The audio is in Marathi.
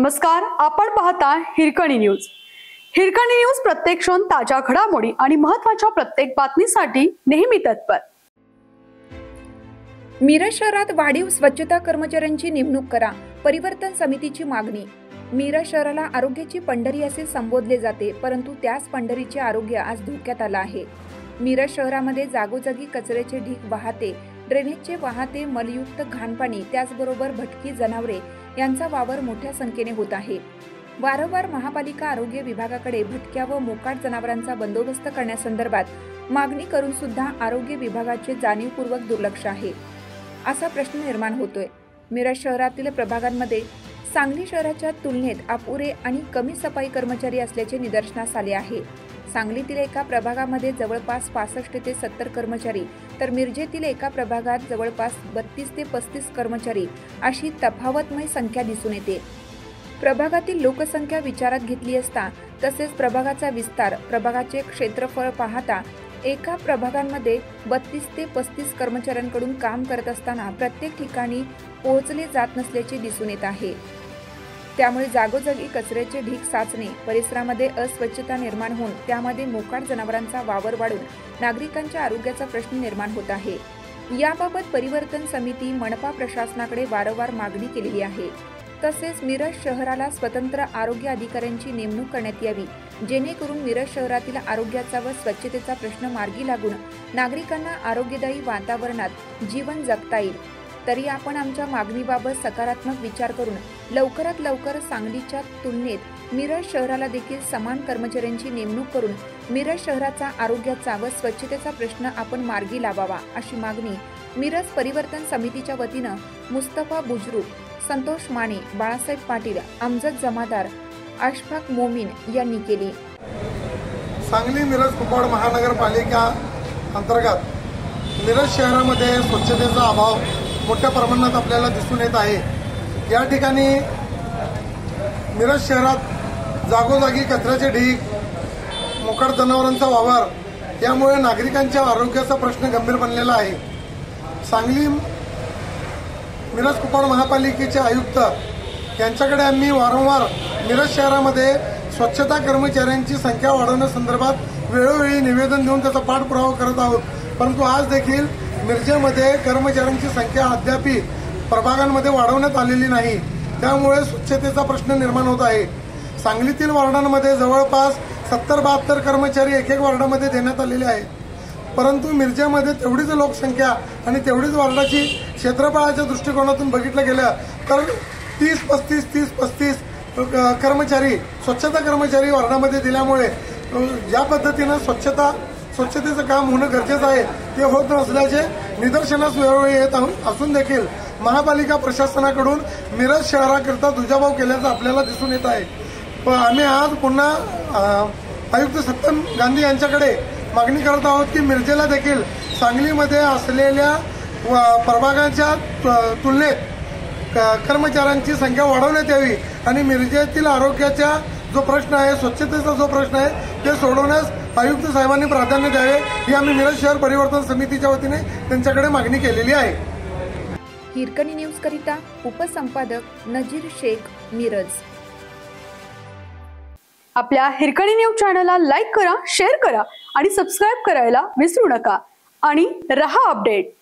नमस्कार, आपण पाहता हिरकणी न्यूज। हिरकणी न्यूज प्रत्येक क्षण ताज्या घडामोडी आणि महत्त्वाच्या प्रत्येक बातमीसाठी नेहमी तत्पर। मिरज शहरात वाढीव स्वच्छता कर्मचाऱ्यांची नेमणूक करा, परिवर्तन समितीची मागणी। मिरज शहराला आरोग्याची पंढरी असे संबोधले जाते, परंतु त्याच पंढरीचे आरोग्य आज धोक्यात आले आहे। मिरज शहरामध्ये जागोजागी कचऱ्याचे ढीग वाहते, ड्रेनेजचे वाहते मलयुक्त घाणपाणी, त्याचबरोबर भटकी जनावरे यांचा वावर मोठ्या संख्येने होत आहे। वारंवार महापालिका आरोग्य विभागाकडे भटक्या व मोकाट जनावरांचा बंदोबस्त करण्यासंदर्भात मागणी करून सुद्धा आरोग्य विभागाचे जाणीवपूर्वक दुर्लक्ष आहे, असा प्रश्न निर्माण होतोय। मिरज शहरातील प्रभागांमध्ये सांगली शहराच्या तुलनेत अपुरे आणि कमी सफाई कर्मचारी असल्याचे निदर्शनास आले आहे। सांगलीतील एका प्रभागामध्ये जवळपास 65 ते 70 कर्मचारी, तर मिरजेतील एका प्रभागात जवळपास 32 ते 35 कर्मचारी अशी तफावतमय संख्या दिसून येते। प्रभागातील लोकसंख्या विचारात घेतली असता, तसेच प्रभागाचा विस्तार, प्रभागाचे क्षेत्रफळ पाहता एका प्रभागांमध्ये 32 ते 35 कर्मचाऱ्यांकडून काम करत असताना प्रत्येक ठिकाणी पोहोचले जात नसल्याचे दिसून येत आहे। त्यामुळे जागोजागी कचऱ्याचे ढीग साचणे, परिसरामध्ये अस्वच्छता निर्माण होऊन त्यामध्ये मोकाट जनावरांचा वावर वाढून नागरिकांच्या आरोग्याचा प्रश्न निर्माण होत आहे। याबाबत परिवर्तन समिती मनपा प्रशासनाकडे वारंवार मागणी केलेली आहे। तसेच मिरज शहराला स्वतंत्र आरोग्य अधिकाऱ्यांची नेमणूक करण्यात यावी, जेणेकरून मिरज शहरातील आरोग्याचा व स्वच्छतेचा प्रश्न मार्गी लागून नागरिकांना आरोग्यदायी वातावरणात जीवन जगता येईल। तरी आपण आमच्या मागणीबाबत सकारात्मक विचार करून लवकरात लवकर सांगलीच्या तुलनेत मिरज शहराला देखील समान कर्मचाऱ्यांची नेमणूक करून मिरज शहराचा आरोग्याचा व स्वच्छतेचा प्रश्न आपण मार्गी लावावा, अशी मागणी मिरज परिवर्तन समितीच्या वतीनं मुस्तफा बुजुर्ग, संतोष माने, बाळासाहेब पाटील, अमजद जमादार, अशफाक मोमीन यांनी केली। सांगली मिरज कुपवाड महानगरपालिका अंतर्गत मिरज शहरामध्ये स्वच्छतेचा अभाव मोठ्या प्रमाणात आपल्याला दिसून येत आहे। या ठिकाणी मिरज शहरात जागोजागी कचऱ्याचे ढीग, मोकाट जनावरांचा वावर यामुळे नागरिकांच्या आरोग्याचा प्रश्न गंभीर बनलेला आहे। सांगली मिरज कुपवाड महापालिकेचे आयुक्त यांच्याकडे आम्ही वारंवार मिरज शहरामध्ये स्वच्छता कर्मचाऱ्यांची संख्या वाढवण्यासंदर्भात वेळोवेळी निवेदन देऊन त्याचा पाठपुरावा करत आहोत, परंतु आज देखील मिरजेमध्ये कर्मचाऱ्यांची संख्या अद्याप प्रभागांमध्ये वाढवण्यात आलेली नाही। त्यामुळे स्वच्छतेचा प्रश्न निर्माण होत आहे। सांगलीतील वार्डांमध्ये जवळपास 70-72 कर्मचारी एक वार्डामध्ये देण्यात आलेले आहेत, परंतु मिरजेमध्ये तेवढीच लोकसंख्या आणि तेवढीच वार्डाची क्षेत्रफळाच्या दृष्टिकोनातून बघितलं गेलं तर 30-35 कर्मचारी स्वच्छता कर्मचारी वार्डामध्ये दिल्यामुळे ज्या पद्धतीनं स्वच्छतेचं काम होणं गरजेचं आहे ते होत नसल्याचे निदर्शनास वेळोवेळी येत असून देखील महापालिका प्रशासनाकडून मिरज शहराकरिता दुजाभाव केल्याचं आपल्याला दिसून येत आहे। आम्ही आज पुन्हा आयुक्त सत्यम गांधी यांच्याकडे मागणी करत आहोत की मिरजेला देखील सांगलीमध्ये असलेल्या प्रभागाच्या तुलनेत कर्मचाऱ्यांची संख्या वाढवण्यात यावी आणि मिरजेतील आरोग्याचा जो प्रश्न आहे, स्वच्छतेचा जो प्रश्न आहे ते सोडवण्यास आयुक्त साहेबांनी प्राधान्य द्यावे, ही आम्ही मिरज शहर परिवर्तन समितीच्या वतीने त्यांच्याकडे मागणी केलेली आहे। हिरकणी न्यूज करिता उपसंपादक नजीर शेख, मिरज। आपल्या हिरकणी न्यूज चॅनलला लाईक करा, शेअर करा आणि सबस्क्राइब करायला विसरू नका आणि रहा अपडेट।